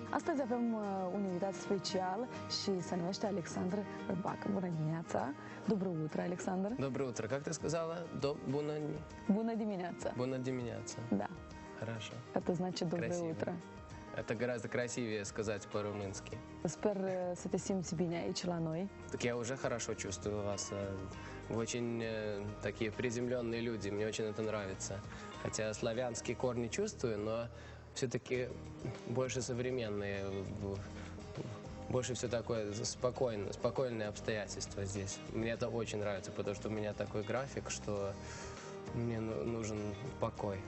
Astăzi avem un invitat special și se numește Alexandru Rbacă. Bună dimineața! Доброе утро, Александр. Доброе утро. Как ты сказала? Bună dimineața. Bună dimineața. Да. Хорошо. Это значит доброе Красиво. утро. Это гораздо красивее сказать по-румынски. Sper să te simți bine aici la noi. Так я уже хорошо чувствую вас. Вы очень такие приземленные люди. Мне очень это нравится. Хотя славянские корни чувствую, но все-таки больше современные. Больше все такое спокойные обстоятельства здесь. Мне это очень нравится, потому что у меня такой график, что мне нужен покой,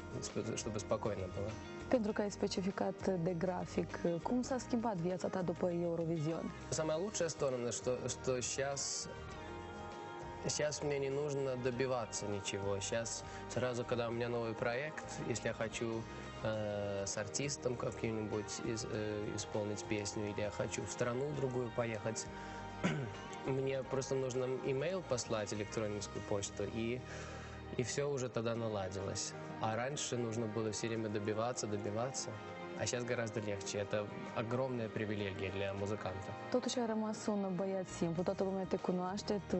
чтобы спокойно было. Pentru că ai specificat de grafic, cum s-a schimbat viața ta după Eurovision? Самая лучшая сторона, что сейчас мне не нужно добиваться ничего. Сейчас сразу, когда у меня новый проект, если я хочу с артистом каким-нибудь исполнить песню, или я хочу в страну другую поехать, мне просто нужно имейл послать, электронную почту, и все уже тогда наладилось. А раньше нужно было все время добиваться. А сейчас гораздо легче. Это огромная привилегия для музыканта. Totuși ai rămas un băiat simplu, toată lumea te cunoaște, tu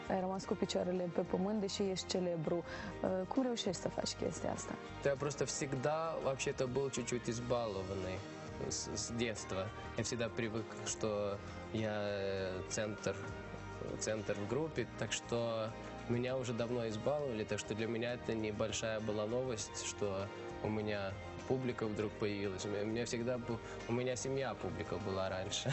ai rămas cu picioarele pe pământ, deși ești celebru. Cum reușești să faci chestia asta? Я просто всегда вообще-то был чуть-чуть избалованный с детства. Я всегда привык, что я центр в группе, так что меня уже давно избаловали, так что для меня это небольшая была новость, что у меня публика вдруг появилась. У меня семья публика была раньше,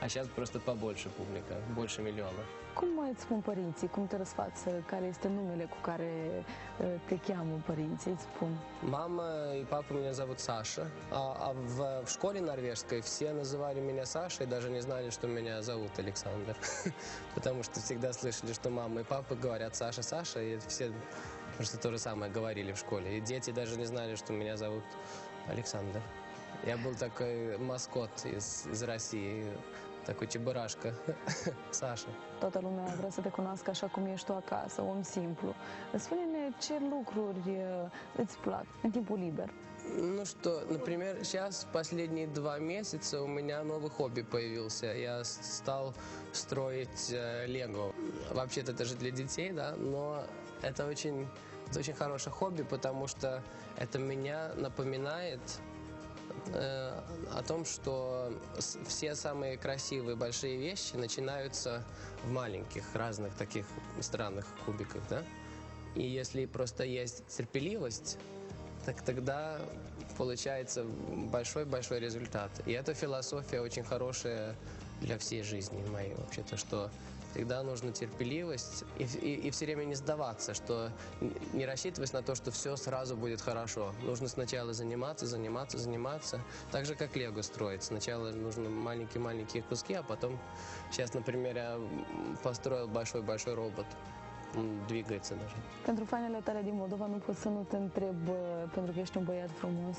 а сейчас просто побольше публика, больше миллиона. Cum îți spun părinții? Cum te răsfață? Care este numele cu care te cheamă părinții? Îți spun. Мама и папа меня зовут Саша, а в школе норвежской все называли меня Сашей, даже не знали, что меня зовут Александр, потому что всегда слышали, что мама и папа говорят Саша, Саша, и все просто то же самое говорили в школе. И дети даже не знали, что меня зовут Александр. Я был такой маскот из России, такой чебурашка, Саша. Toată lumea vrea să te cunoască așa cum ești tu acasă, om simplu. Spune-ne ce lucruri îți plac în timpul liber. Ну что, например, сейчас последние 2 месяца у меня новый хобби появился. Я стал строить лего. Вообще-то это же для детей, да, но это очень хорошее хобби, потому что это меня напоминает о том, что все самые красивые большие вещи начинаются в маленьких, разных таких странных кубиках, да? И если просто есть терпеливость, так тогда получается большой-большой результат. И эта философия очень хорошая для всей жизни моей вообще-то, что всегда нужна терпеливость и все время не сдаваться, что не рассчитывать на то, что все сразу будет хорошо. Нужно сначала заниматься, так же, как лего строить. Sначала нужно маленькие куски, а потом, сейчас, например, я построил большой робот. Он двигается даже. Pentru fanele tale din Moldova nu pot să nu te întreb, pentru că ești un băiat frumos,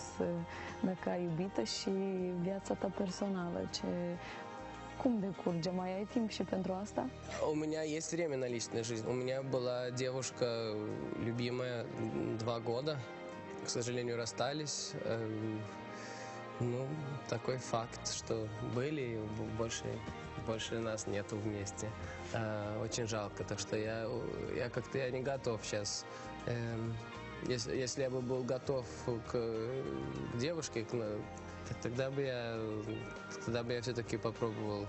dacă ai iubită și viața ta personală. Cum decurge? Mai ai timp și pentru asta? У меня есть время на личную жизнь. У меня была девушка любимая 2 года. К сожалению, расстались. Ну, такой факт, что были, больше нас нету вместе. Очень жалко, так что я как-то не готов сейчас. Если я бы был готов к девушке, тогда бы я все-таки попробовал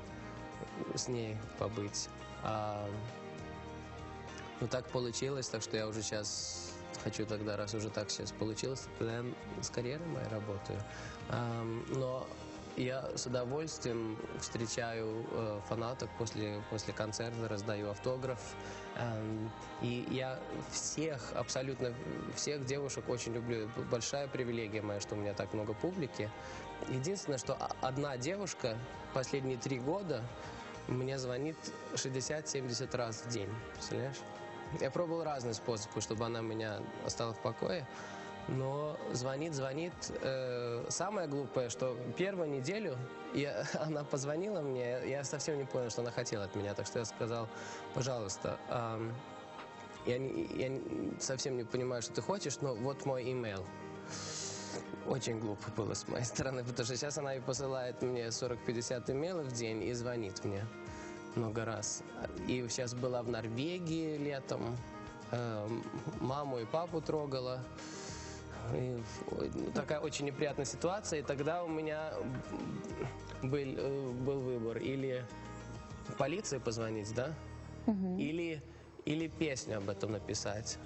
с ней побыть. Ну, так получилось, так что я уже сейчас хочу тогда, раз уже так сейчас получилось, тогда я с карьерой моей работаю. Но я с удовольствием встречаю фанаток после концерта, раздаю автограф. И я абсолютно всех девушек очень люблю. Большая привилегия моя, что у меня так много публики. Единственное, что одна девушка последние 3 года мне звонит 60-70 раз в день. Представляешь? Я пробовал разные способы, чтобы она меня оставила в покое. Но звонит. Самое глупое, что первую неделю она позвонила мне, я совсем не понял, что она хотела от меня. Так что я сказал, пожалуйста, я совсем не понимаю, что ты хочешь, но вот мой имейл. очень глупо было с моей стороны, потому что сейчас она и посылает мне 40-50 имейлов в день и звонит мне много раз. И сейчас была в Норвегии летом, маму и папу трогала. И такая очень неприятная ситуация. И тогда у меня был выбор: или полиции позвонить, да, или песню об этом написать.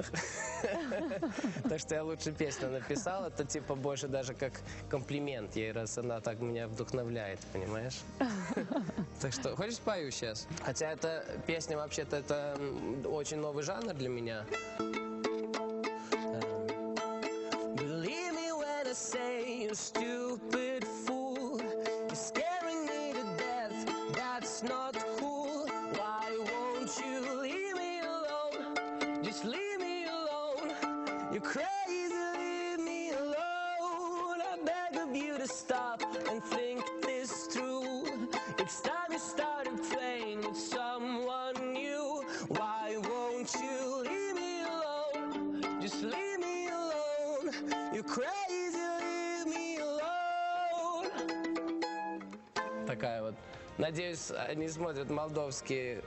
Так что я лучше песню написал. Это типа больше даже как комплимент ей, раз она так меня вдохновляет, понимаешь? Так что, хочешь спою сейчас? Хотя эта песня вообще-то это очень новый жанр для меня. Believe me when I say you stupid fool, you're scaring me to death, that's not cool. Why won't you leave me alone? Just leave me alone. You're crazy, leave me alone. I beg of you to stop and think this through. It's time you started playing with someone new. Why won't you leave me alone? Just leave me alone. You're crazy, leave me alone. Такая вот. Надеюсь, они смотрят молдовские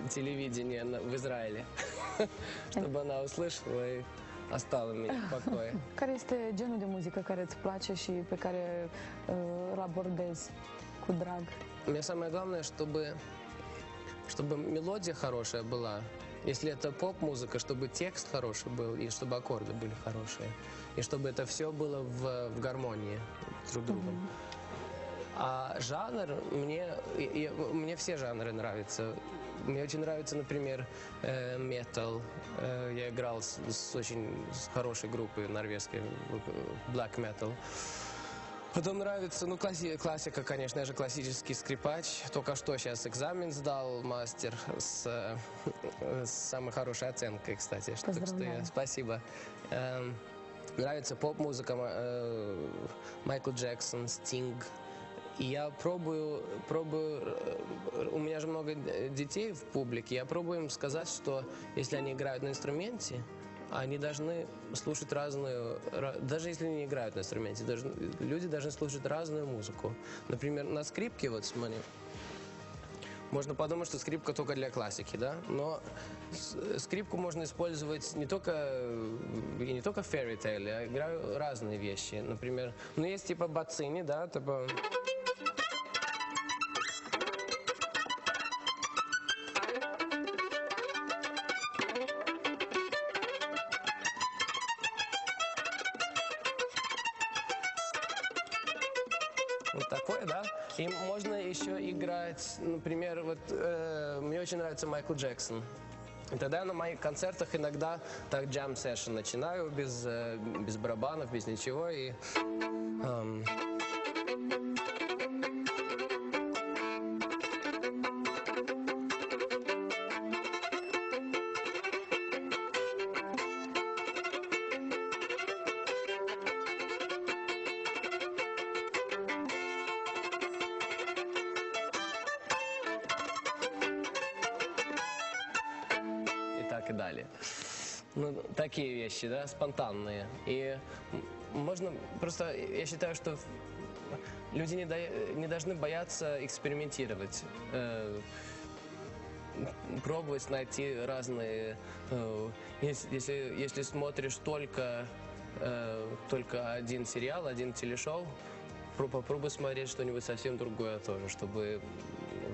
телевидение в Израиле, чтобы она услышала и оставила меня в покое. Care este genul de muzică care îți place și pe care îl abordezi cu drag? Мне самое главное, чтобы мелодия хорошая была. Если это поп-музыка, чтобы текст хороший был, и чтобы аккорды были хорошие. И чтобы это все было в гармонии друг с другом. А жанр, мне все жанры нравятся. Мне очень нравится, например, метал. Я играл с очень хорошей группой норвежской, black metal. Потом нравится, классика, конечно, я же классический скрипач. Только что сейчас экзамен сдал, мастер, с самой хорошей оценкой, кстати. Так что спасибо. Нравится поп-музыка, Майкл Джексон, Стинг. И я пробую, у меня же много детей в публике, я пробую им сказать, что если они играют на инструменте, они должны слушать разную, даже если они не играют на инструменте, люди должны слушать разную музыку. Например, на скрипке, вот смотри, можно подумать, что скрипка только для классики, да? Но скрипку можно использовать не только в Fairy Tail, я играю разные вещи. Например, есть типа бацини, да, типа... Вот такое, да? И можно еще играть, например, вот мне очень нравится Майкл Джексон. И тогда на моих концертах иногда так джам-сессион начинаю без барабанов, без ничего. И, и далее. Такие вещи, да, спонтанные. И можно просто, я считаю, что люди не должны бояться экспериментировать, пробовать найти разные. Если смотришь только один сериал, один телешоу, попробуй смотреть что-нибудь совсем другое тоже, чтобы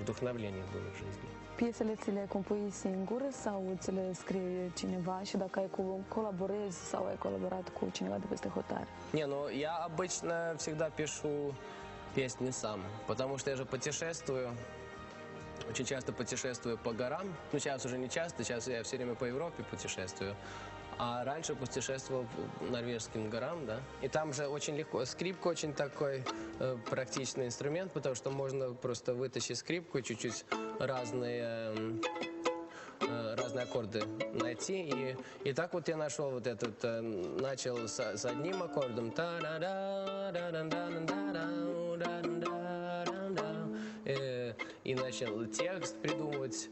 вдохновение было в жизни. Piesele ți le compui singur sau ți le scrie cineva și dacă ai colaborezi sau ai colaborat cu cineva de peste hotar? Я обычно всегда пишу песни сам, потому что я же путешествую, очень часто путешествую по горам. Сейчас уже не часто, сейчас я все время по Европе путешествую. А раньше путешествовал по норвежским горам, да. И там же очень легко. Скрипка очень такой практичный инструмент, потому что можно просто вытащить скрипку и чуть-чуть разные аккорды найти. И так вот я нашел вот этот, начал с одним аккордом. И начал текст придумывать.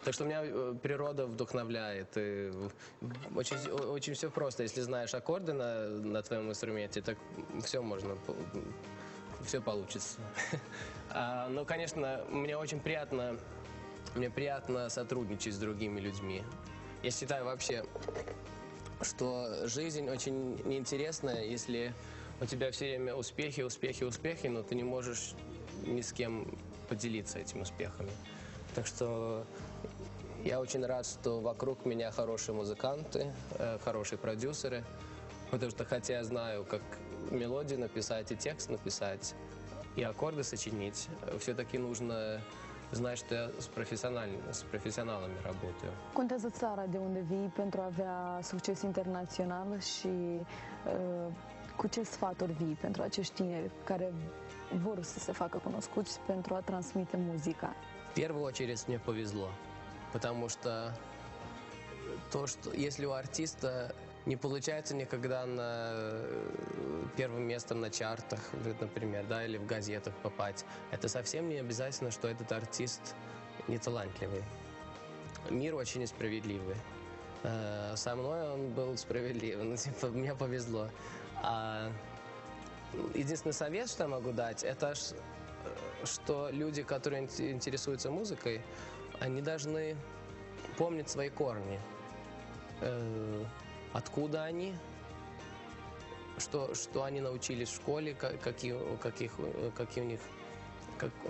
Так что меня природа вдохновляет. И очень все просто. Если знаешь аккорды на твоем инструменте, так все можно, все получится. Но, конечно, мне приятно сотрудничать с другими людьми. Я считаю вообще, что жизнь очень неинтересная, если у тебя все время успехи, успехи, успехи, но ты не можешь ни с кем поделиться этими успехами. Так что я очень рад, что вокруг меня хорошие музыканты, хорошие продюсеры, потому что хотя я знаю, как мелодию написать и текст написать, и аккорды сочинить, все-таки нужно знать, что я с профессионалами работаю. Contează țara de unde vii pentru a avea succes internațional și cu ce sfaturi vii pentru acești tineri care vor să se facă cunoscuți pentru a transmite muzica? В первую очередь мне повезло, потому что если у артиста не получается никогда первым местом на чартах, например, да, или в газетах попасть, это совсем не обязательно, что этот артист не талантливый. Мир очень несправедливый. Со мной он был справедлив, мне повезло. Единственный совет, что я могу дать, это что люди, которые интересуются музыкой, они должны помнить свои корни. Откуда они, что они научились в школе,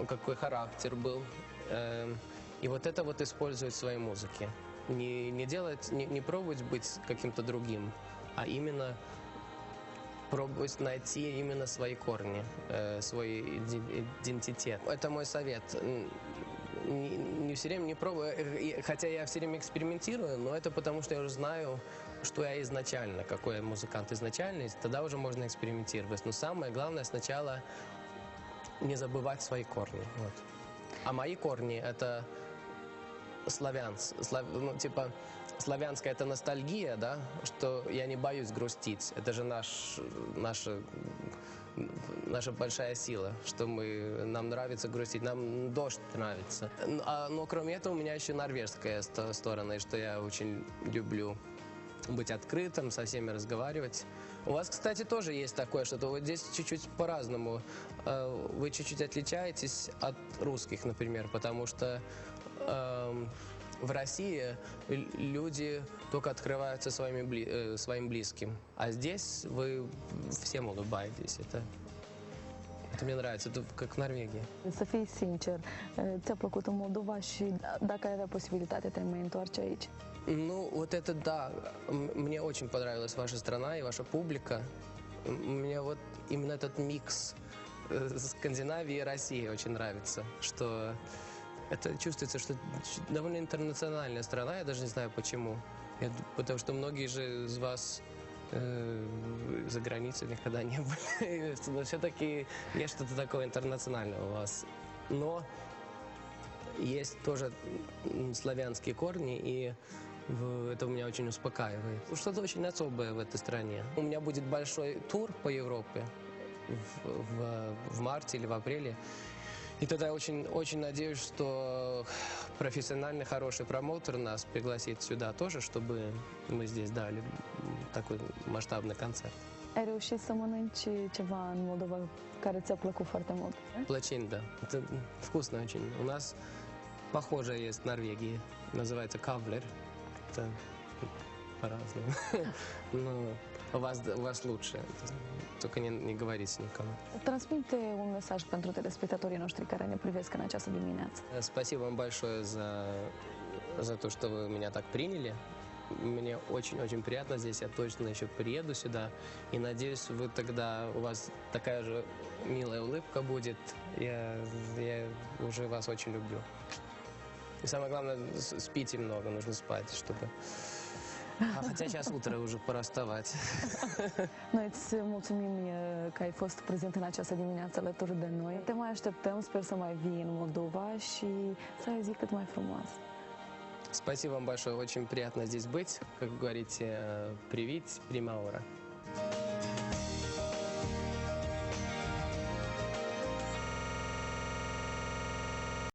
какой характер был. И вот это вот использовать в своей музыке. Не пробовать быть каким-то другим, а именно пробовать найти именно свои корни, свой идентитет. Это мой совет. Не все время не пробую, хотя я все время экспериментирую, но это потому, что я уже знаю, что я изначально, какой я музыкант изначально, и тогда уже можно экспериментировать. Но самое главное сначала не забывать свои корни. Вот. А мои корни — это славянская — это ностальгия, да, что я не боюсь грустить. Это же наша большая сила, что нам нравится грустить, нам дождь нравится. Но кроме этого у меня еще норвежская сторона, что я очень люблю быть открытым, со всеми разговаривать. У вас, кстати, тоже есть такое что-то. Вот здесь чуть-чуть по-разному. Вы чуть-чуть отличаетесь от русских, например, потому что в России люди только открываются своим близким, а здесь вы всем улыбаетесь. Это мне нравится, это как в Норвегии. Să fii sincer, ți-a plăcut în Moldova și dacă ai avea posibilitatea te-ai mai întoarce aici? Ну, вот это да. Мне очень понравилась ваша страна и ваша публика. Мне вот именно этот микс Скандинавии и России очень нравится, что это чувствуется, что довольно интернациональная страна, я даже не знаю почему. Потому что многие же из вас за границей никогда не были. Но все-таки есть что-то такое интернациональное у вас. Но есть тоже славянские корни, и это меня очень успокаивает. Что-то очень особое в этой стране. У меня будет большой тур по Европе в марте или в апреле. И тогда я очень надеюсь, что профессиональный, хороший промоутер нас пригласит сюда тоже, чтобы мы здесь дали такой масштабный концерт. Ai reușit să mănânci ceva în Moldova care ți-a plăcut foarte mult? Плачин, да. Это вкусно очень. У нас похожее есть в Норвегии. Называется кавлер. Это по-разному. Но у вас лучше. Только не говорите никому. Transmite un mesaj pentru telespectatorii noștri care ne privesc în această dimineață. Спасибо вам большое за то, что вы меня так приняли. Мне очень-очень приятно здесь. Я точно еще приеду сюда. И надеюсь, у вас такая же милая улыбка будет. Я уже вас очень люблю. И самое главное, спите много, нужно спать, чтобы... Хотя сейчас утро, уже пора вставать. Noi îți mulțumim că ai fost prezent în această dimineață alături de noi. Te mai așteptăm, sper să mai vii în Moldova și să ai zi cât mai frumoasă. Спасибо вам большое, очень приятно здесь быть. Как вы говорите, привить, примаура.